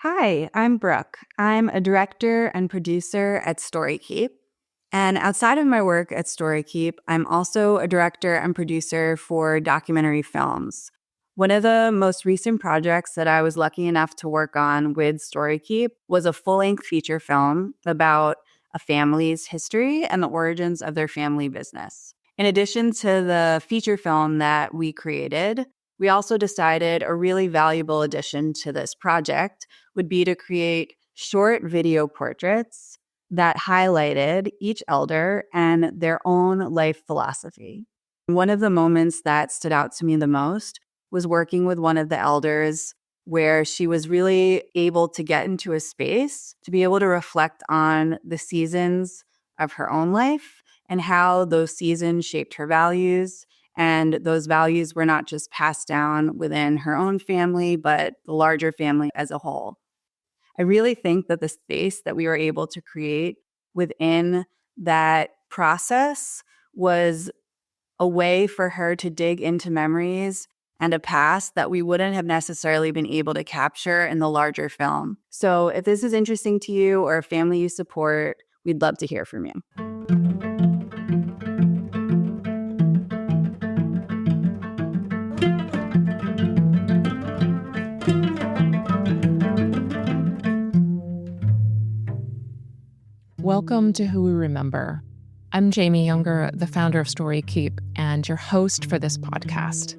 Hi, I'm Brooke. I'm a director and producer at StoryKeep. And outside of my work at StoryKeep, I'm also a director and producer for documentary films. One of the most recent projects that I was lucky enough to work on with StoryKeep was a full-length feature film about a family's history and the origins of their family business. In addition to the feature film that we created, we also decided a really valuable addition to this project would be to create short video portraits that highlighted each elder and their own life philosophy. One of the moments that stood out to me the most was working with one of the elders where she was really able to get into a space to be able to reflect on the seasons of her own life and how those seasons shaped her values. And those values were not just passed down within her own family, but the larger family as a whole. I really think that the space that we were able to create within that process was a way for her to dig into memories and a past that we wouldn't have necessarily been able to capture in the larger film. So if this is interesting to you or a family you support, we'd love to hear from you. Welcome to Who We Remember. I'm Jamie Younger, the founder of StoryKeep, and your host for this podcast.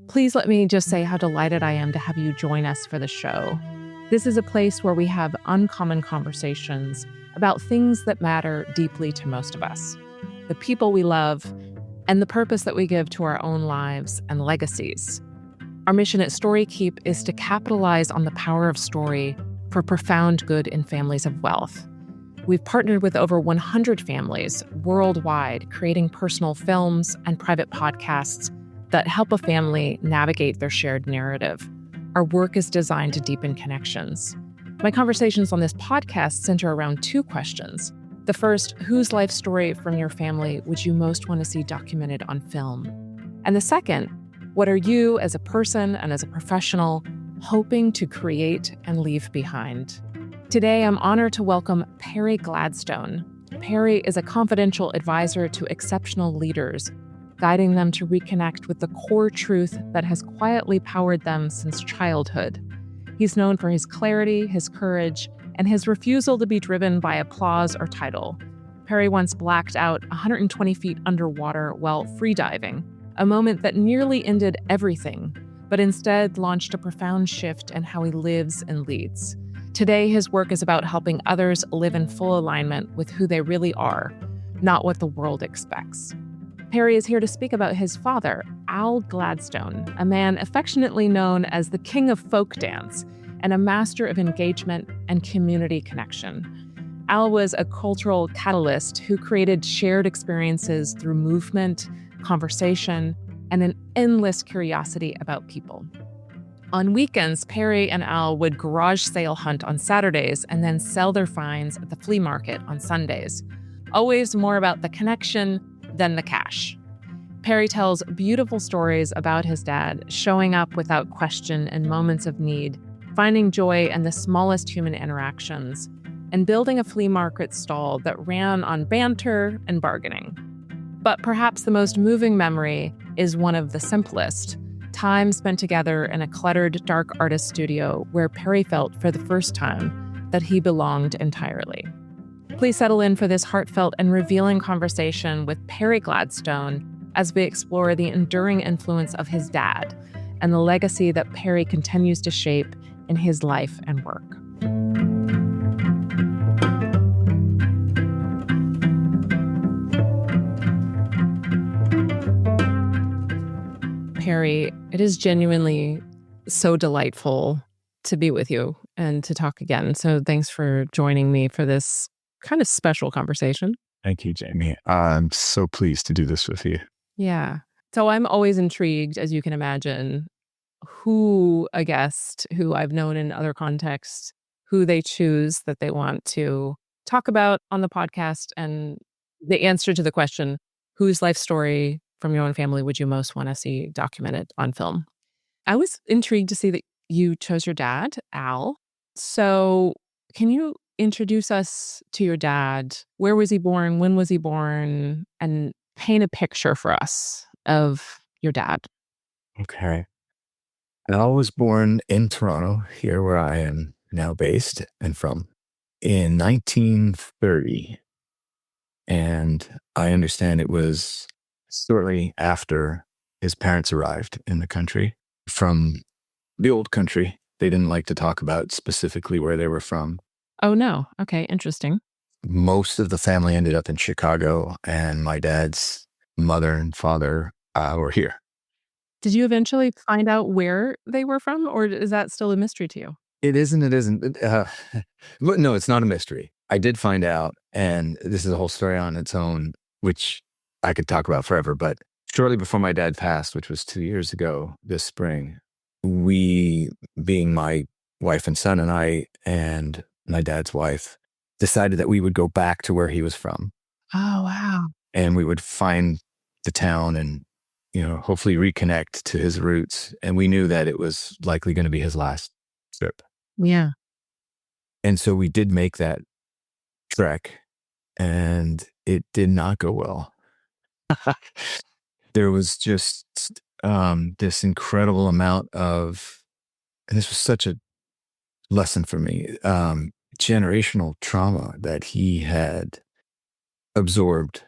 Please let me just say how delighted I am to have you join us for the show. This is a place where we have uncommon conversations about things that matter deeply to most of us, the people we love, and the purpose that we give to our own lives and legacies. Our mission at StoryKeep is to capitalize on the power of story for profound good in families of wealth. We've partnered with over 100 families worldwide, creating personal films and private podcasts that help a family navigate their shared narrative. Our work is designed to deepen connections. My conversations on this podcast center around two questions. The first, whose life story from your family would you most want to see documented on film? And the second, what are you as a person and as a professional hoping to create and leave behind? Today, I'm honored to welcome Perry Gladstone. Perry is a confidential advisor to exceptional leaders, guiding them to reconnect with the core truth that has quietly powered them since childhood. He's known for his clarity, his courage, and his refusal to be driven by applause or title. Perry once blacked out 120 feet underwater while freediving, a moment that nearly ended everything, but instead launched a profound shift in how he lives and leads. Today, his work is about helping others live in full alignment with who they really are, not what the world expects. Perry is here to speak about his father, Al Gladstone, a man affectionately known as the king of folk dance and a master of engagement and community connection. Al was a cultural catalyst who created shared experiences through movement, conversation, and an endless curiosity about people. On weekends, Perry and Al would garage sale hunt on Saturdays and then sell their finds at the flea market on Sundays. Always more about the connection than the cash. Perry tells beautiful stories about his dad showing up without question in moments of need, finding joy in the smallest human interactions, and building a flea market stall that ran on banter and bargaining. But perhaps the most moving memory is one of the simplest. Time spent together in a cluttered, dark artist studio where Perry felt for the first time that he belonged entirely. Please settle in for this heartfelt and revealing conversation with Perry Gladstone as we explore the enduring influence of his dad and the legacy that Perry continues to shape in his life and work. Perry, it is genuinely so delightful to be with you and to talk again. So thanks for joining me for this kind of special conversation. Thank you, Jamie. I'm so pleased to do this with you. Yeah. So I'm always intrigued, as you can imagine, who a guest who I've known in other contexts, who they choose that they want to talk about on the podcast, and the answer to the question, whose life story from your own family would you most want to see documented on film? I was intrigued to see that you chose your dad, Al. So, can you introduce us to your dad? Where was he born? When was he born? And paint a picture for us of your dad. Okay. Al was born in Toronto, here where I am now based and from, in 1930. And I understand it was shortly after his parents arrived in the country from the old country. They didn't like to talk about specifically where they were from. Oh, no. Okay. Interesting. Most of the family ended up in Chicago, and my dad's mother and father were here. Did you eventually find out where they were from, or is that still a mystery to you? It isn't. It isn't. But no, it's not a mystery. I did find out, and this is a whole story on its own, which I could talk about forever. But shortly before my dad passed, which was 2 years ago this spring, we, being my wife and son and I and my dad's wife, decided that we would go back to where he was from, Oh, wow. and we would find the town and, hopefully reconnect to his roots. And we knew that it was likely going to be his last trip. Yeah. And so we did make that trek, and it did not go well. There was just this incredible amount of, and this was such a lesson for me, generational trauma that he had absorbed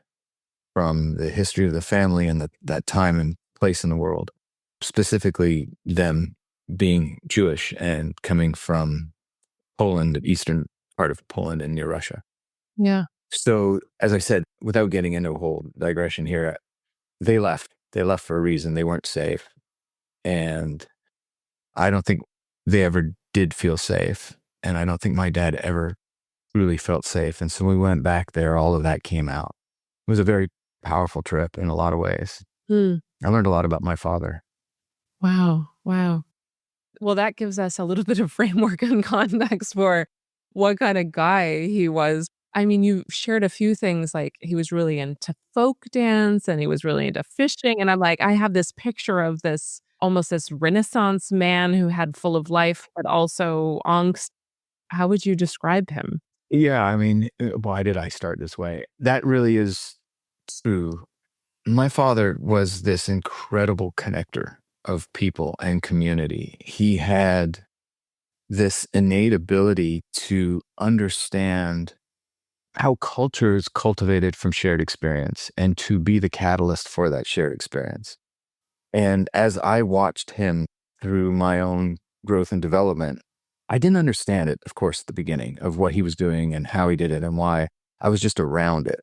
from the history of the family and that time and place in the world, specifically them being Jewish and coming from Poland, the eastern part of Poland and near Russia. Yeah. So, as I said, without getting into a whole digression here, they left. They left for a reason. They weren't safe. And I don't think they ever did feel safe. And I don't think my dad ever really felt safe. And so we went back there. All of that came out. It was a very powerful trip in a lot of ways. Hmm. I learned a lot about my father. Wow. Wow. Well, that gives us a little bit of framework and context for what kind of guy he was. I mean, you shared a few things like he was really into folk dance and he was really into fishing. And I'm like, I have this picture of this almost this Renaissance man who had full of life, but also angst. How would you describe him? Yeah, I mean, why did I start this way? That really is true. My father was this incredible connector of people and community. He had this innate ability to understand how culture is cultivated from shared experience and to be the catalyst for that shared experience. And as I watched him through my own growth and development, I didn't understand it, of course, at the beginning of what he was doing and how he did it and why. I was just around it.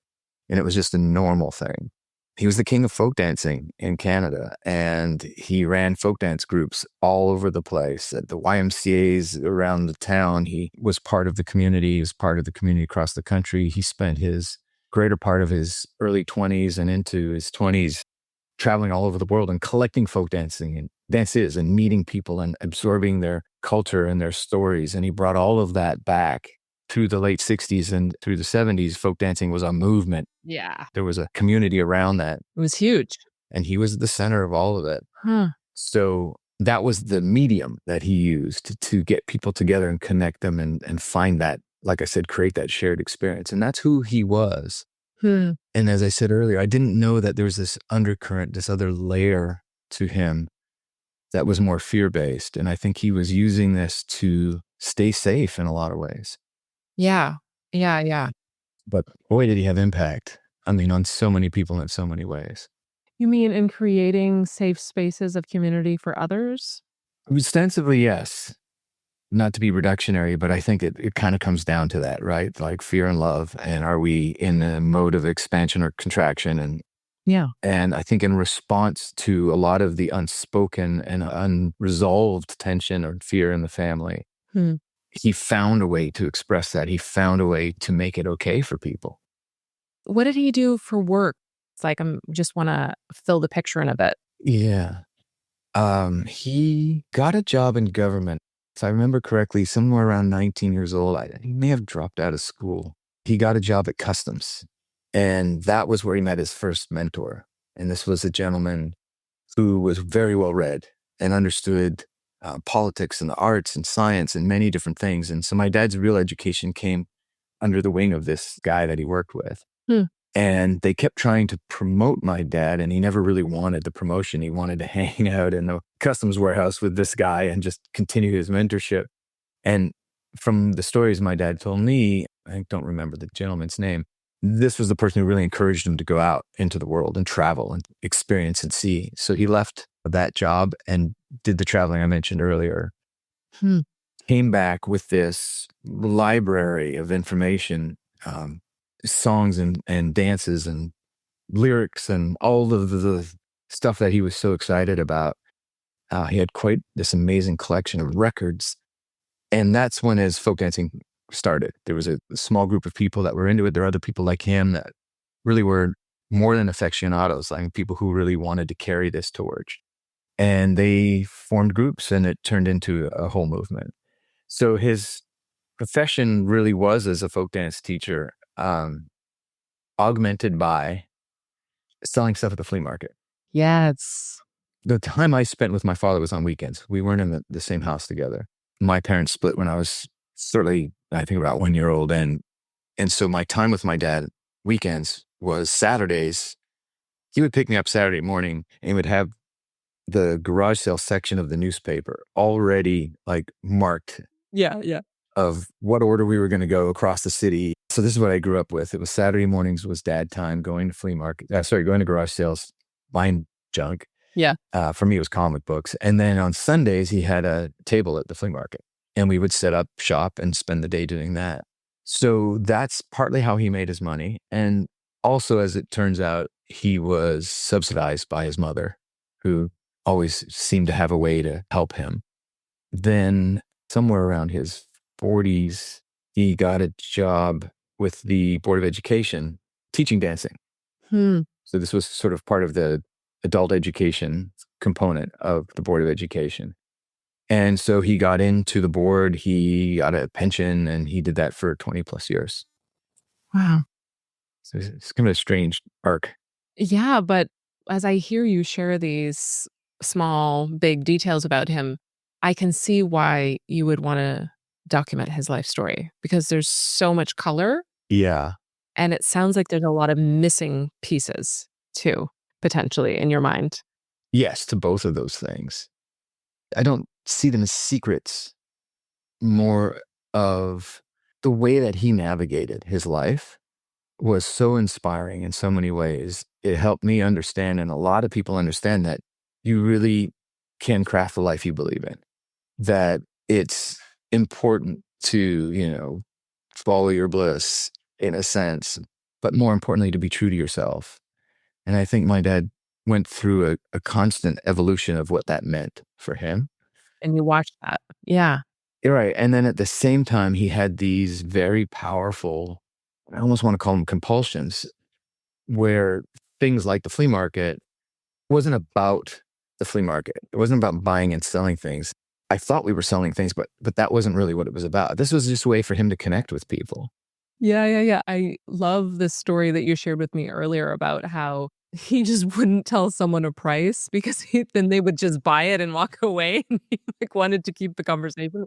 And it was just a normal thing. He was the king of folk dancing in Canada, and he ran folk dance groups all over the place at the YMCAs around the town. He was part of the community. He was part of the community across the country. He spent his greater part of his early 20s and into his 20s traveling all over the world and collecting folk dancing and dances and meeting people and absorbing their culture and their stories. And he brought all of that back through the late 60s and through the 70s. Folk dancing was a movement. Yeah. There was a community around that. It was huge. And he was at the center of all of it. Huh. So that was the medium that he used to get people together and connect them and find that, like I said, create that shared experience. And that's who he was. Hmm. And as I said earlier, I didn't know that there was this undercurrent, this other layer to him that was more fear-based. And I think he was using this to stay safe in a lot of ways. Yeah. Yeah. Yeah. But boy, did he have impact. I mean, on so many people in so many ways. You mean in creating safe spaces of community for others? Ostensibly, yes. Not to be reductionary, but I think it kind of comes down to that, right? Like fear and love. And are we in a mode of expansion or contraction? Yeah. And I think in response to a lot of the unspoken and unresolved tension or fear in the family, Hmm. he found a way to express that. He found a way to make it okay for people. What did he do for work? It's like, I just want to fill the picture in a bit. Yeah. He got a job in government. If I remember correctly, somewhere around 19 years old. He may have dropped out of school. He got a job at Customs. And that was where he met his first mentor. And this was a gentleman who was very well read and understood politics and the arts and science and many different things. And so my dad's real education came under the wing of this guy that he worked with. And they kept trying to promote my dad, and he never really wanted the promotion. He wanted to hang out in the customs warehouse with this guy and just continue his mentorship. And from the stories my dad told me, I don't remember the gentleman's name, this was the person who really encouraged him to go out into the world and travel and experience and see. So he left that job and did the traveling I mentioned earlier. Came back with this library of information, songs and dances and lyrics and all of the stuff that he was so excited about. He had quite this amazing collection of records. And that's when his folk dancing started. There was a small group of people that were into it. There are other people like him that really were more than aficionados, like people who really wanted to carry this torch. And they formed groups, and it turned into a whole movement. So his profession really was as a folk dance teacher, augmented by selling stuff at the flea market. Yes. The time I spent with my father was on weekends. We weren't in the same house together. My parents split when I was certainly, I think, about 1 year old. And so my time with my dad weekends was Saturdays. He would pick me up Saturday morning and he would have the garage sale section of the newspaper already like marked. Yeah. Of what order we were going to go across the city. So this is what I grew up with. It was Saturday mornings was dad time, going to going to garage sales, buying junk. Yeah. For me, it was comic books. And then on Sundays, he had a table at the flea market and we would set up shop and spend the day doing that. So that's partly how he made his money. And also, as it turns out, he was subsidized by his mother, who always seemed to have a way to help him. Then somewhere around his 40s, he got a job with the Board of Education teaching dancing. So this was sort of part of the adult education component of the Board of Education. And so he got into the board, he got a pension, and he did that for 20 plus years. Wow. So it's kind of a strange arc. Yeah, but as I hear you share these small, big details about him, I can see why you would want to document his life story, because there's so much color. Yeah. And it sounds like there's a lot of missing pieces too, potentially, in your mind. Yes, to both of those things. I don't see them as secrets, more of the way that he navigated his life was so inspiring in so many ways. It helped me understand, and a lot of people understand, that you really can craft the life you believe in, that it's important to, follow your bliss in a sense, but more importantly, to be true to yourself. And I think my dad went through a constant evolution of what that meant for him. And you watched that. Yeah. You're right. And then at the same time, he had these very powerful, I almost want to call them compulsions, where things like the flea market wasn't about the flea market. It wasn't about buying and selling things. I thought we were selling things, but that wasn't really what it was about. This was just a way for him to connect with people. Yeah. I love the story that you shared with me earlier about how he just wouldn't tell someone a price because then they would just buy it and walk away. And he wanted to keep the conversation.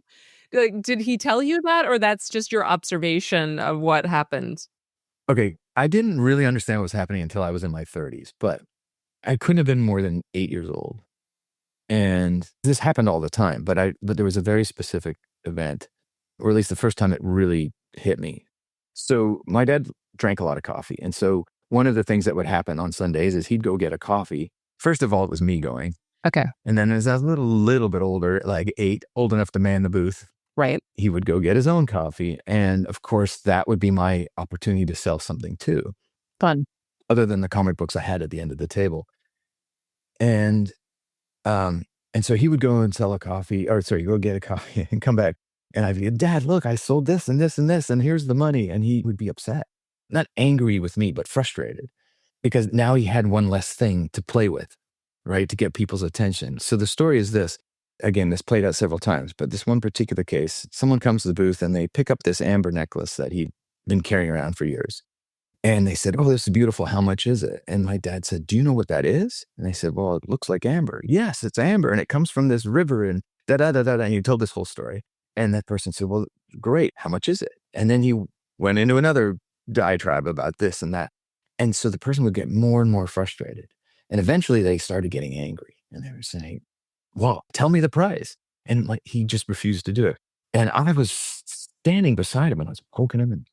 Did he tell you that, or that's just your observation of what happened? Okay, I didn't really understand what was happening until I was in my 30s, but I couldn't have been more than 8 years old. And this happened all the time, but there was a very specific event, or at least the first time it really hit me. So my dad drank a lot of coffee. And so one of the things that would happen on Sundays is he'd go get a coffee. First of all, it was me going. Okay. And then as I was a little bit older, like 8, old enough to man the booth, Right. he would go get his own coffee. And of course, that would be my opportunity to sell something too. Fun. Other than the comic books I had at the end of the table. And so he would go and go get a coffee and come back. And I'd be, Dad, look, I sold this and this and this, and here's the money. And he would be upset, not angry with me, but frustrated, because now he had one less thing to play with, right? To get people's attention. So the story is this. Again, this played out several times, but this one particular case, someone comes to the booth and they pick up this amber necklace that he'd been carrying around for years. And they said, "Oh, this is beautiful. How much is it?" And my dad said, "Do you know what that is?" And they said, "Well, it looks like amber." "Yes, it's amber. And it comes from this river in And he told this whole story. And that person said, well, great. How much is it? And then he went into another diatribe about this and that. And so the person would get more and more frustrated. And eventually they started getting angry. And they were saying, well, tell me the price. And like he just refused to do it. And I was standing beside him and I was poking him and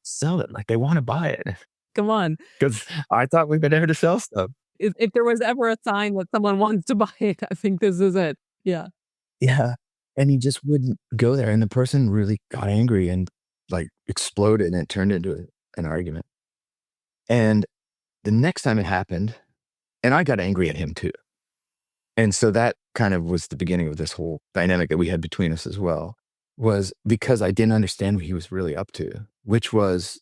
sell it. Like they want to buy it. Come on. Because I thought we've been there to sell stuff. If there was ever a sign that someone wants to buy it, I think this is it. Yeah. Yeah. And he just wouldn't go there. And the person really got angry and like exploded and it turned into an argument. And the next time it happened, and I got angry at him too. And so that kind of was the beginning of this whole dynamic that we had between us as well, was because I didn't understand what he was really up to, which was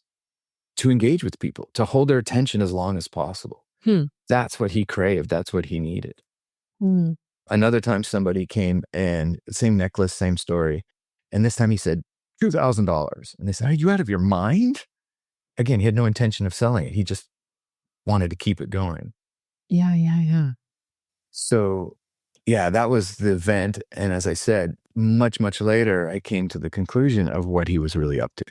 to engage with people, to hold their attention as long as possible. That's what he craved. That's what he needed. Another time somebody came and same necklace, same story. And this time he said, $2,000. And they said, are you out of your mind? Again, he had no intention of selling it. He just wanted to keep it going. Yeah. So yeah, that was the event. And as I said, much, much later, I came to the conclusion of what he was really up to.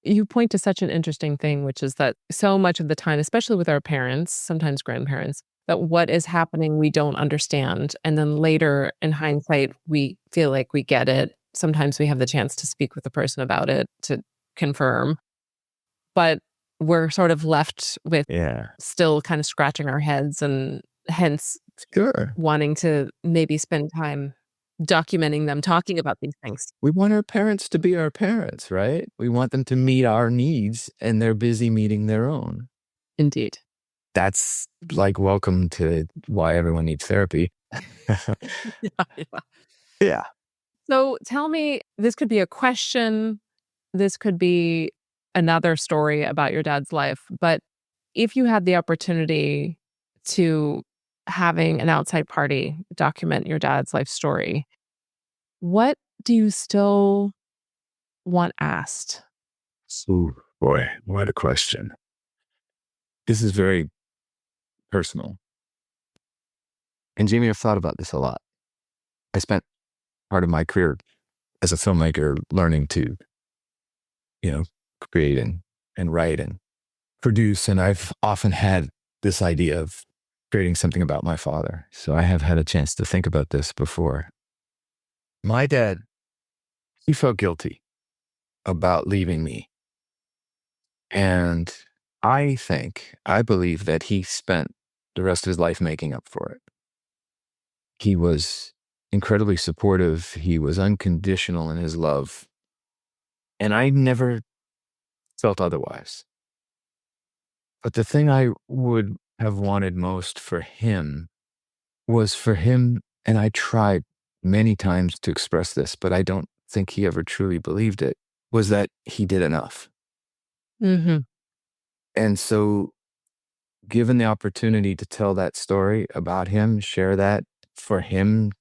You point to such an interesting thing, which is that so much of the time, especially with our parents, sometimes grandparents, that what is happening, we don't understand. And then later in hindsight, we feel like we get it. Sometimes we have the chance to speak with the person about it to confirm. But we're sort of left with still kind of scratching our heads and hence wanting to maybe spend time documenting them, talking about these things. We want our parents to be our parents, right? We want them to meet our needs and they're busy meeting their own. Indeed. That's like welcome to why everyone needs therapy. Yeah. So tell me, this could be a question, this could be another story about your dad's life, but if you had the opportunity to having an outside party document your dad's life story, what do you still want asked? Oh, boy, what a question. This is very personal. And Jamie, I've thought about this a lot. I spent part of my career as a filmmaker learning to, create and write and produce. And I've often had this idea of creating something about my father. So I have had a chance to think about this before. My dad, he felt guilty about leaving me. And I believe that he spent the rest of his life making up for it. He was incredibly supportive. He was unconditional in his love. And I never felt otherwise. But the thing I would have wanted most for him was for him, and I tried many times to express this, but I don't think he ever truly believed it, was that he did enough. And so given the opportunity to tell that story about him, share that, for him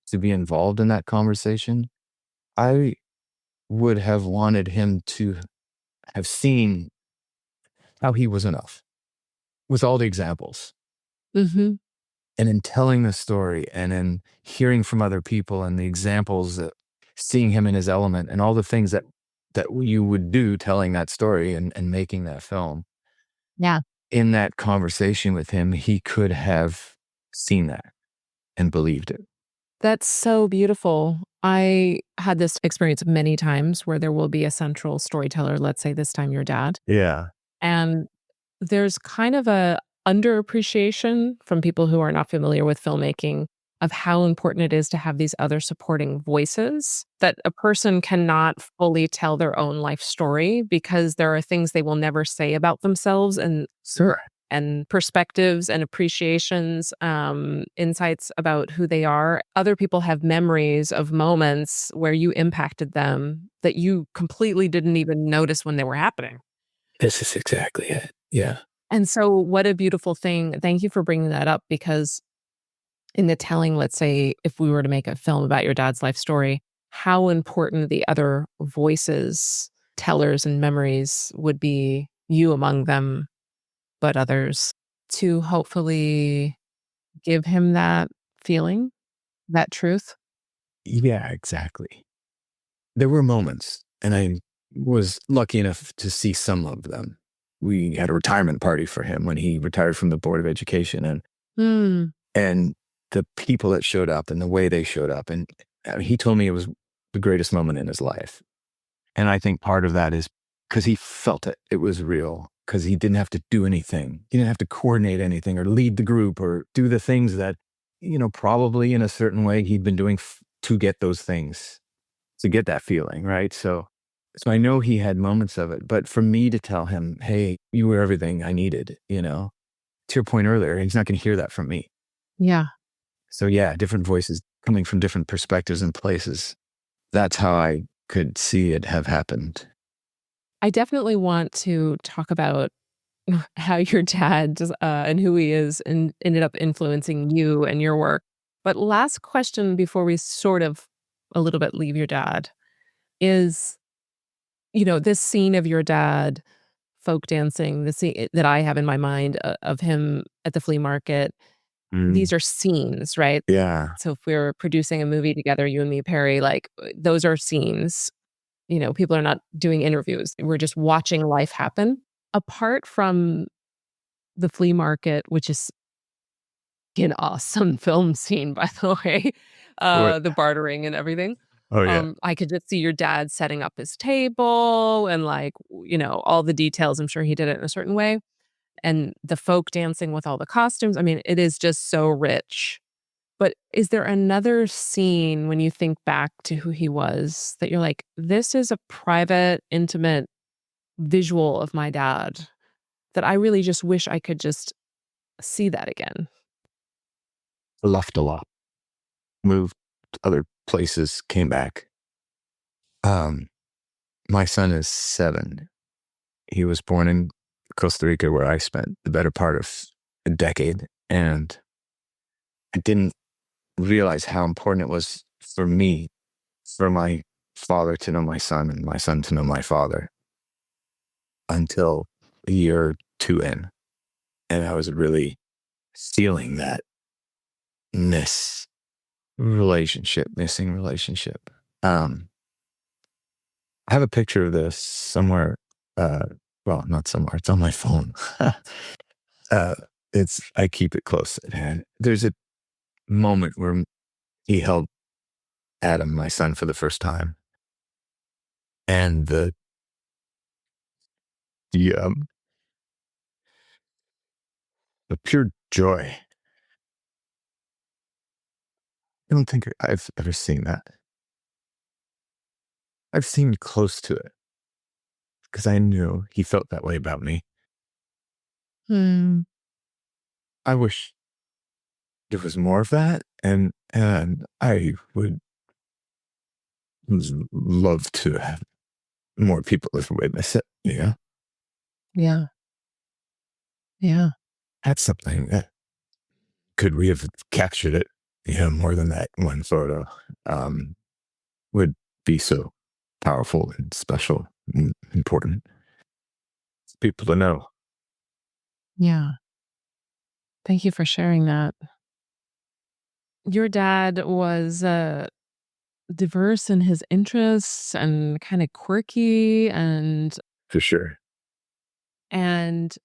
to be involved in that conversation, I would have wanted him to have seen how he was enough with all the examples. And in telling the story and in hearing from other people and the examples, that seeing him in his element and all the things that you would do telling that story and making that film. Yeah. In that conversation with him, he could have seen that and believed it. That's so beautiful. I had this experience many times where there will be a central storyteller, let's say this time your dad. Yeah. And there's kind of a underappreciation from people who are not familiar with filmmaking of how important it is to have these other supporting voices, that a person cannot fully tell their own life story because there are things they will never say about themselves and perspectives and appreciations, insights about who they are. Other people have memories of moments where you impacted them that you completely didn't even notice when they were happening. This is exactly it. Yeah. And so what a beautiful thing. Thank you for bringing that up, because in the telling, let's say, if we were to make a film about your dad's life story, how important the other voices, tellers, and memories would be, you among them, but others, to hopefully give him that feeling, that truth. Yeah, exactly. There were moments, and I was lucky enough to see some of them. We had a retirement party for him when he retired from the Board of Education, Hmm. and the people that showed up and the way they showed up, and he told me it was the greatest moment in his life. And I think part of that is because he felt it. It was real because he didn't have to do anything. He didn't have to coordinate anything or lead the group or do the things that, probably in a certain way he'd been doing to get those things, to get that feeling, right? So I know he had moments of it, but for me to tell him, hey, you were everything I needed, to your point earlier, he's not going to hear that from me. Yeah. So yeah, different voices coming from different perspectives and places. That's how I could see it have happened. I definitely want to talk about how your dad and who he is and ended up influencing you and your work. But last question before we sort of a little bit leave your dad is, this scene of your dad folk dancing, the scene that I have in my mind of him at the flea market. Mm, These are scenes, right? yeah. So if we're producing a movie together, you and me, Perry, like those are scenes. People are not doing interviews. We're just watching life happen. Apart from the flea market, which is an awesome film scene, by the way, What? the bartering and everything. Oh yeah. I could just see your dad setting up his table and like, all the details. I'm sure he did it in a certain way. And the folk dancing with all the costumes. I mean, it is just so rich. But is there another scene when you think back to who he was that you're like, this is a private, intimate visual of my dad that I really just wish I could just see that again? Left a lot. Moved to other places, came back. Um, my son is 7. He was born in Costa Rica, where I spent the better part of a decade. And I didn't realize how important it was for me, for my father to know my son and my son to know my father until a year or two in. And I was really feeling that missing relationship. I have a picture of this somewhere. Well, not somewhere. It's on my phone. uh, I keep it close at hand. There's a moment where he held Adam, my son, for the first time, and the um, the pure joy. I don't think I've ever seen that. I've seen close to it because I knew he felt that way about me. Hmm. I wish there was more of that, and I would love to have more people have witnessed it. Yeah, Yeah. Yeah. that's something that could we have captured it, more than that one photo, um, would be so powerful and special and important for people to know. Yeah. Thank you for sharing that. Your dad was diverse in his interests and kind of quirky For sure. and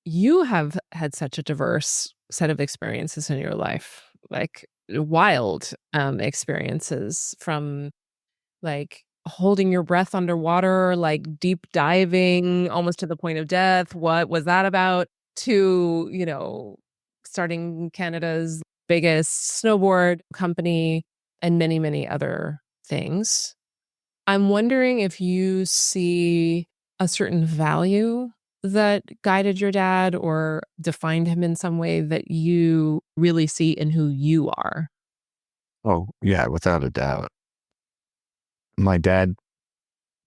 you have had such a diverse set of experiences in your life, like wild experiences from like holding your breath underwater, like deep diving almost to the point of death. What was that about? To, starting Canada's biggest snowboard company and many, many other things. I'm wondering if you see a certain value that guided your dad or defined him in some way that you really see in who you are. Oh, yeah, without a doubt. My dad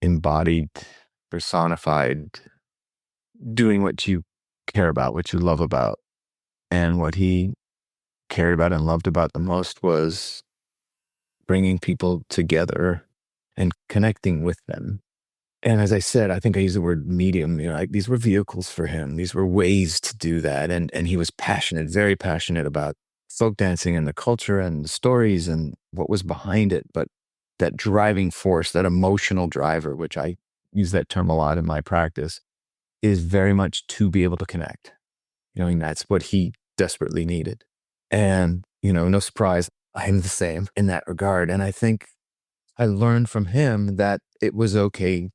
embodied, personified doing what you care about, what you love about. And what he cared about and loved about the most was bringing people together and connecting with them. And as I said, I think I used the word medium, like these were vehicles for him. These were ways to do that. And he was passionate, very passionate about folk dancing and the culture and the stories and what was behind it. But that driving force, that emotional driver, which I use that term a lot in my practice, is very much to be able to connect. And that's what he desperately needed. And, no surprise, I'm the same in that regard. And I think I learned from him that it was okay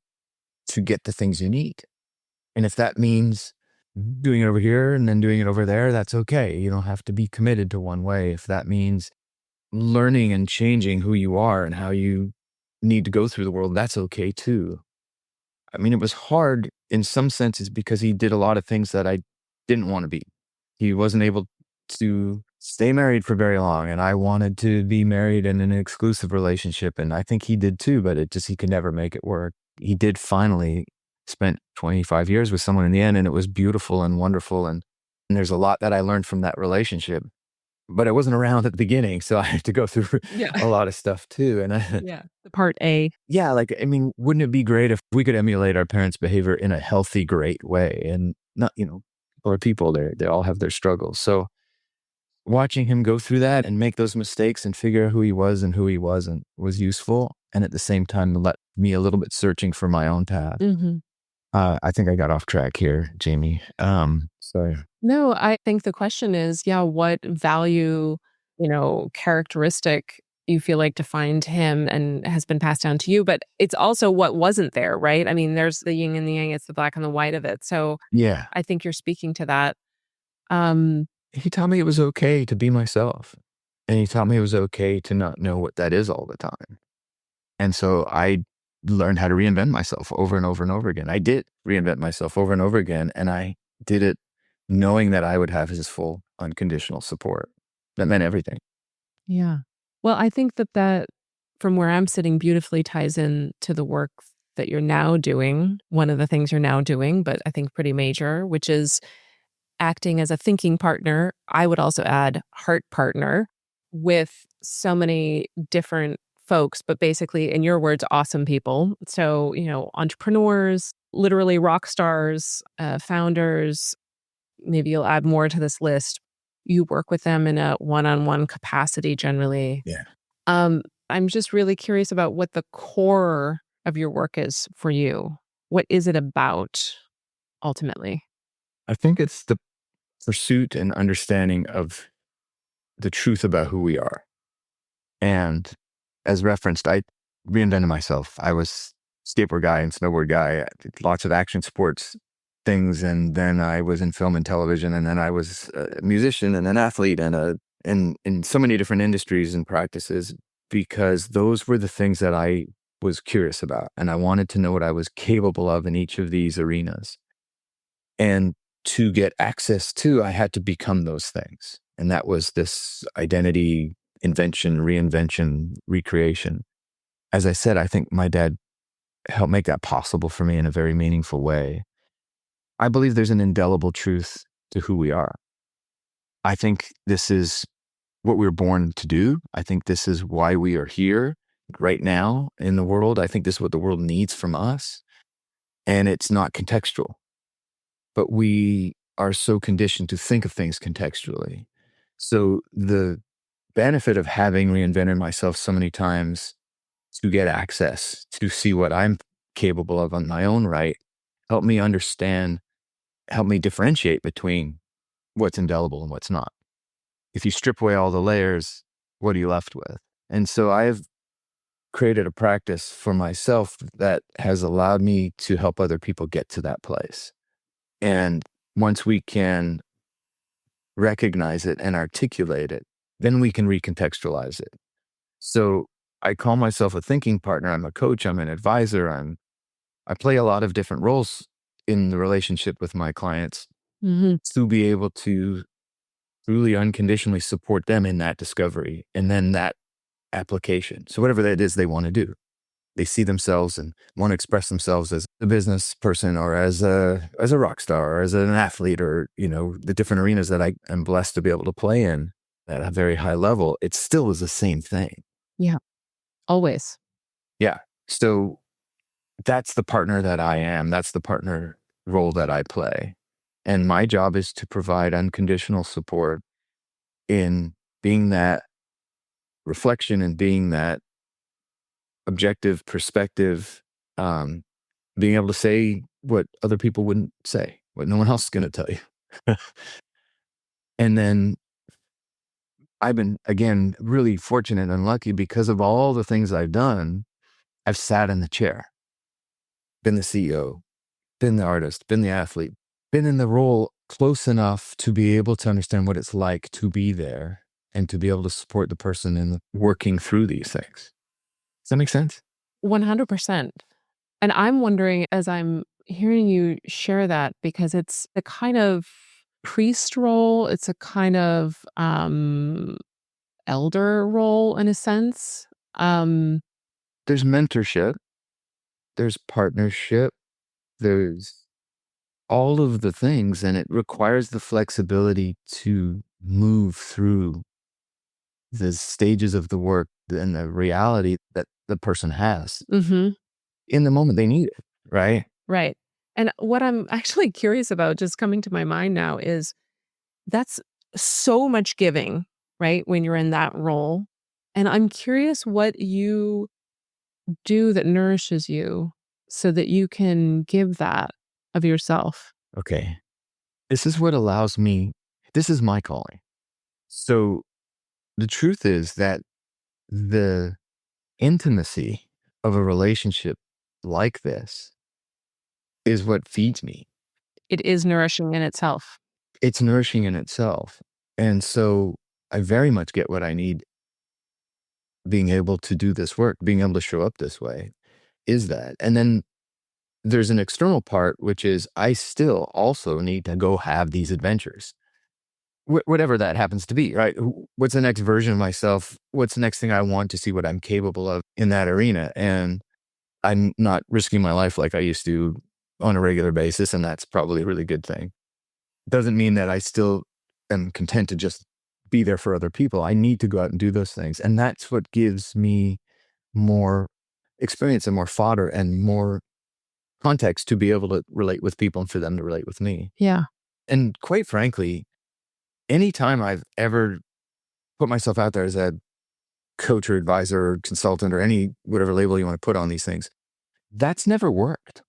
to get the things you need. And if that means doing it over here and then doing it over there, that's okay. You don't have to be committed to one way. If that means learning and changing who you are and how you need to go through the world, that's okay too. I mean, it was hard in some senses because he did a lot of things that I didn't want to be. He wasn't able to stay married for very long, and I wanted to be married in an exclusive relationship, and I think he did too, but he could never make it work. He did finally spent 25 years with someone in the end, and it was beautiful and wonderful, and there's a lot that I learned from that relationship. But I wasn't around at the beginning, so I had to go through Yeah. a lot of stuff too. And Yeah. The part A. yeah, wouldn't it be great if we could emulate our parents' behavior in a healthy, great way? And not, people are people, they all have their struggles. So watching him go through that and make those mistakes and figure out who he was and who he wasn't was useful. And at the same time, let me a little bit searching for my own path. Mm-hmm. I think I got off track here, Jamie. So No, I think the question is, what value, characteristic you feel like defined him and has been passed down to you, but it's also what wasn't there, right? I mean, there's the yin and the yang, it's the black and the white of it. So yeah, I think you're speaking to that. he taught me it was okay to be myself. And he taught me it was okay to not know what that is all the time. And so I learned how to reinvent myself over and over and over again. I did reinvent myself over and over again. And I did it knowing that I would have his full unconditional support. That meant everything. Yeah. Well, I think that from where I'm sitting beautifully ties in to the work that you're now doing. One of the things you're now doing, but I think pretty major, which is acting as a thinking partner. I would also add heart partner with so many different folks, but basically, in your words, awesome people. So, entrepreneurs, literally rock stars, founders, maybe you'll add more to this list. You work with them in a one-on-one capacity generally. Yeah. I'm just really curious about what the core of your work is for you. What is it about ultimately? I think it's the pursuit and understanding of the truth about who we are. And as referenced, I reinvented myself. I was skateboard guy and snowboard guy. I did lots of action sports things, and then I was in film and television, and then I was a musician and an athlete and in so many different industries and practices, because those were the things that I was curious about, and I wanted to know what I was capable of in each of these arenas. And to get access to, I had to become those things. And that was this identity, invention, reinvention, recreation. As I said, I think my dad helped make that possible for me in a very meaningful way. I believe there's an indelible truth to who we are. I think this is what we were born to do. I think this is why we are here right now in the world. I think this is what the world needs from us. And it's not contextual, but we are so conditioned to think of things contextually. So the benefit of having reinvented myself so many times to get access to see what I'm capable of on my own right helped me understand, helped me differentiate between what's indelible and what's not. If you strip away all the layers, what are you left with? And so I've created a practice for myself that has allowed me to help other people get to that place. And once we can recognize it and articulate it, then we can recontextualize it. So I call myself a thinking partner. I'm a coach. I'm an advisor. I play a lot of different roles in the relationship with my clients to be able to truly unconditionally support them in that discovery and then that application. So whatever that is they want to do, they see themselves and want to express themselves as a business person or as a rock star or as an athlete or, the different arenas that I am blessed to be able to play in at a very high level. It still is the same thing. Yeah, always. Yeah. So that's the partner that I am. That's the partner role that I play. And my job is to provide unconditional support in being that reflection and being that objective perspective, being able to say what other people wouldn't say, what no one else is going to tell you. And then I've been, again, really fortunate and lucky because of all the things I've done. I've sat in the chair, been the CEO, been the artist, been the athlete, been in the role close enough to be able to understand what it's like to be there and to be able to support the person in working through these things. Does that make sense? 100%. And I'm wondering, as I'm hearing you share that, because it's a kind of priest role, it's a kind of elder role in a sense. There's mentorship, there's partnership, there's all of the things, and it requires the flexibility to move through the stages of the work and the reality that the person has Mhm. in the moment they need it, right? Right. And what I'm actually curious about, just coming to my mind now, is that's so much giving, right? When you're in that role. And I'm curious what you do that nourishes you so that you can give that of yourself. Okay. This is what allows me, this is my calling. So the truth is that the intimacy of a relationship like this is what feeds me. It is nourishing in itself. It's nourishing in itself. And so I very much get what I need being able to do this work, being able to show up this way is that. And then there's an external part, which is I still also need to go have these adventures. Whatever that happens to be, right? What's the next version of myself? What's the next thing I want to see what I'm capable of in that arena? And I'm not risking my life like I used to on a regular basis. And that's probably a really good thing. Doesn't mean that I still am content to just be there for other people. I need to go out and do those things. And that's what gives me more experience and more fodder and more context to be able to relate with people and for them to relate with me. Yeah. And quite frankly, anytime I've ever put myself out there as a coach or advisor or consultant or any whatever label you want to put on these things, that's never worked.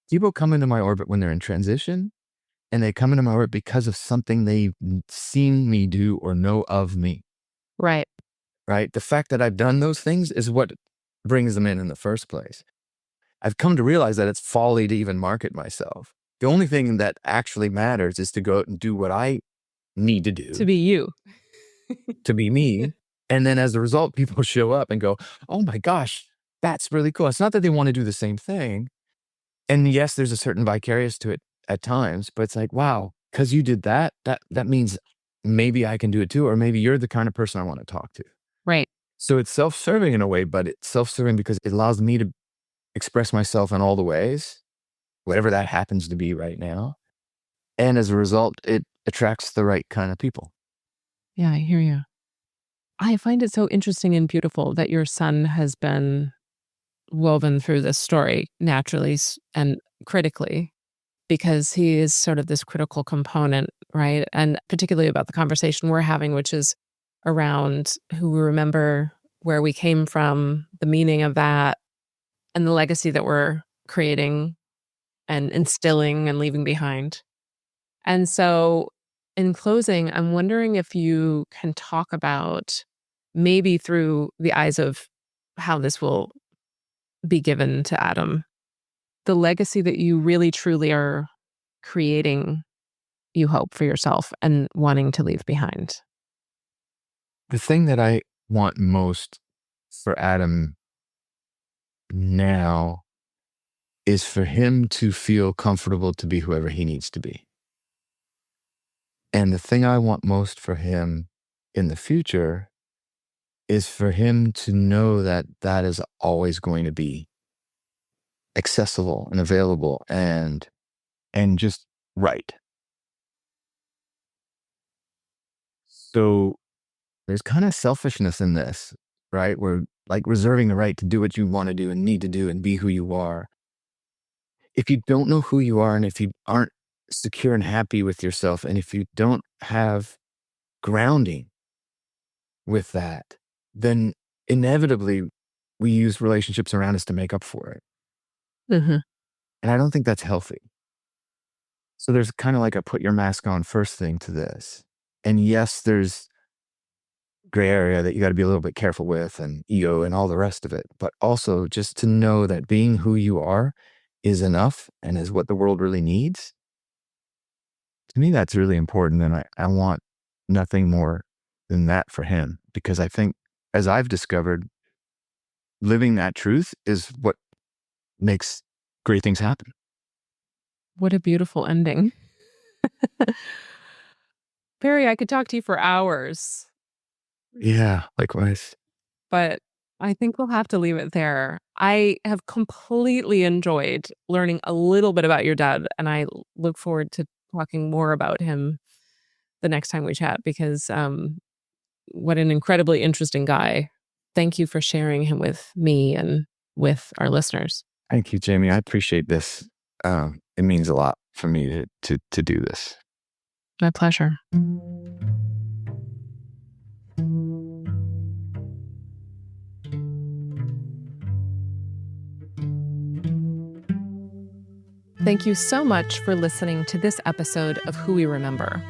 People come into my orbit when they're in transition, and they come into my orbit because of something they've seen me do or know of me, Right. right? The fact that I've done those things is what brings them in the first place. I've come to realize that it's folly to even market myself. The only thing that actually matters is to go out and do what I need to do To be you. to be me. And then as a result, people show up and go, oh my gosh, that's really cool. It's not that they want to do the same thing. And yes, there's a certain vicarious to it at times, but it's like, wow, because you did that, that means maybe I can do it too. Or maybe you're the kind of person I want to talk to. Right. So it's self-serving in a way, but it's self-serving because it allows me to express myself in all the ways, whatever that happens to be right now. And as a result, it attracts the right kind of people. Yeah, I hear you. I find it so interesting and beautiful that your son has been woven through this story naturally and critically, because he is sort of this critical component, right? And particularly about the conversation we're having, which is around who we remember, where we came from, the meaning of that, and the legacy that we're creating and instilling and leaving behind. And so, in closing, I'm wondering if you can talk about, maybe through the eyes of how this will be given to Adam, the legacy that you really truly are creating, you hope, for yourself and wanting to leave behind. The thing that I want most for Adam now is for him to feel comfortable to be whoever he needs to be. And the thing I want most for him in the future is for him to know that that is always going to be accessible and available and just right. So there's kind of selfishness in this, right? We're like reserving the right to do what you want to do and need to do and be who you are. If you don't know who you are and if you aren't secure and happy with yourself, and if you don't have grounding with that, then inevitably we use relationships around us to make up for it. Mm-hmm. And I don't think that's healthy. So there's kind of like a put your mask on first thing to this. And yes, there's gray area that you got to be a little bit careful with, and ego and all the rest of it. But also just to know that being who you are is enough and is what the world really needs. To me, that's really important. And I want nothing more than that for him, because I think, as I've discovered, living that truth is what makes great things happen. What a beautiful ending. Barry, I could talk to you for hours, Yeah, likewise. but I think we'll have to leave it there. I have completely enjoyed learning a little bit about your dad, and I look forward to talking more about him the next time we chat, because what an incredibly interesting guy. Thank you for sharing him with me and with our listeners. Thank you, Jamie. I appreciate this. It means a lot for me to do this. My pleasure. Thank you so much for listening to this episode of Who We Remember.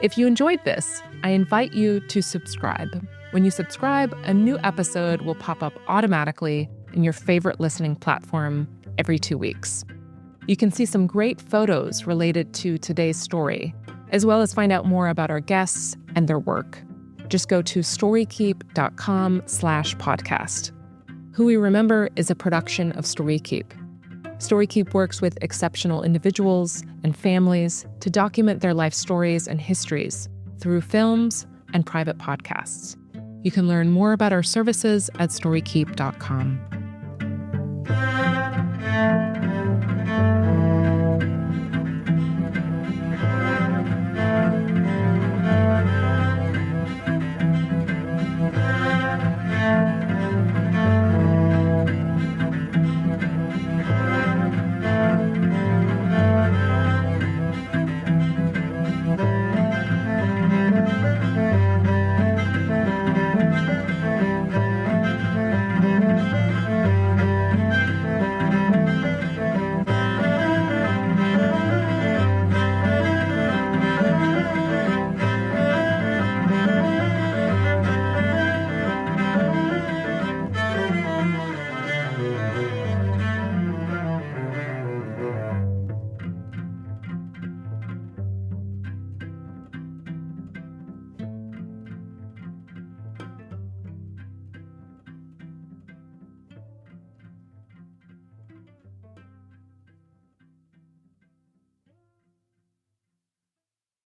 If you enjoyed this, I invite you to subscribe. When you subscribe, a new episode will pop up automatically in your favorite listening platform every 2 weeks. You can see some great photos related to today's story, as well as find out more about our guests and their work. Just go to storykeep.com/podcast. Who We Remember is a production of StoryKeep. StoryKeep works with exceptional individuals and families to document their life stories and histories through films and private podcasts. You can learn more about our services at storykeep.com.